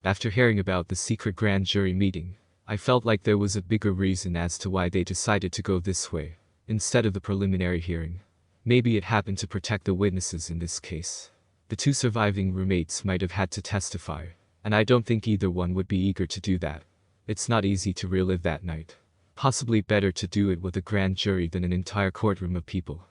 After hearing about the secret grand jury meeting, I felt like there was a bigger reason as to why they decided to go this way, instead of the preliminary hearing. Maybe it happened to protect the witnesses in this case. The two surviving roommates might have had to testify, and I don't think either one would be eager to do that. It's not easy to relive that night. Possibly better to do it with a grand jury than an entire courtroom of people.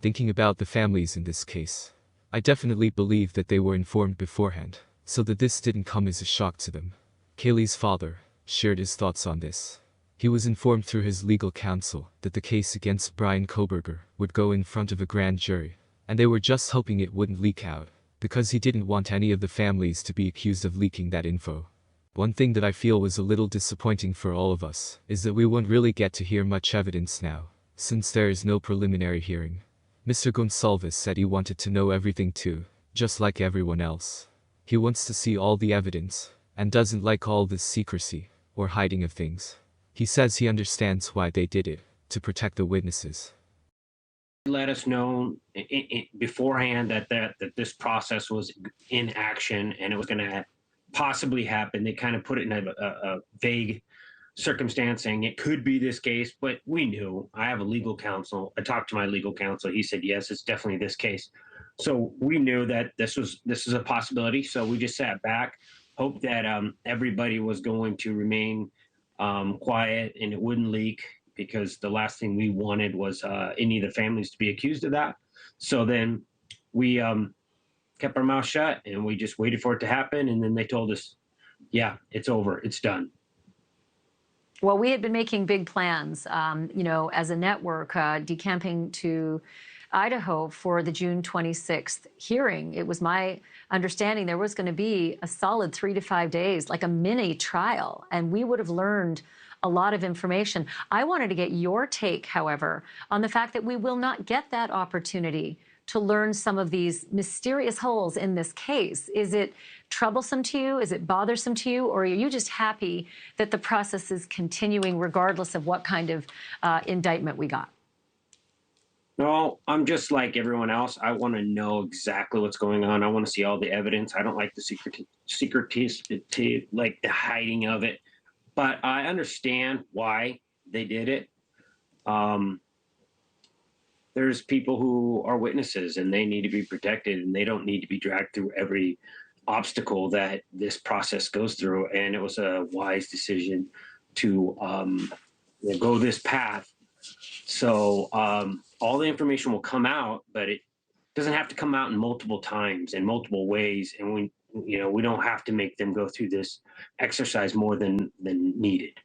Thinking about the families in this case, I definitely believe that they were informed beforehand, so that this didn't come as a shock to them. Kaylee's father shared his thoughts on this. He was informed through his legal counsel that the case against Bryan Kohberger would go in front of a grand jury, and they were just hoping it wouldn't leak out, because he didn't want any of the families to be accused of leaking that info. One thing that I feel was a little disappointing for all of us is that we won't really get to hear much evidence now, since there is no preliminary hearing. Mr. Goncalves said he wanted to know everything too, just like everyone else. He wants to see all the evidence, and doesn't like all this secrecy, or hiding of things. He says he understands why they did it, to protect the witnesses. Let us know beforehand that this process was in action and it was going to possibly happen. They kind of put it in a vague circumstance saying it could be this case, but we knew. I have a legal counsel. I talked to my legal counsel. He said, yes, it's definitely this case. So we knew that this is a possibility. So we just sat back, hoped that everybody was going to remain quiet and it wouldn't leak, because the last thing we wanted was any of the families to be accused of that. So then we kept our mouth shut and we just waited for it to happen. And then they told us, yeah, it's over, it's done. Well, we had been making big plans, as a network, decamping to Idaho for the June 26th hearing. It was my understanding there was going to be a solid 3 to 5 days, like a mini trial, and we would have learned a lot of information. I wanted to get your take, however, on the fact that we will not get that opportunity to learn some of these mysterious holes in this case. Is it troublesome to you? Is it bothersome to you? Or are you just happy that the process is continuing regardless of what kind of indictment we got? No, I'm just like everyone else. I want to know exactly what's going on. I want to see all the evidence. I don't like the secretivity, like the hiding of it. But I understand why they did it. There's people who are witnesses and they need to be protected and they don't need to be dragged through every obstacle that this process goes through. And it was a wise decision to go this path. So all the information will come out, but it doesn't have to come out in multiple times in multiple ways. And we don't have to make them go through this exercise more than needed.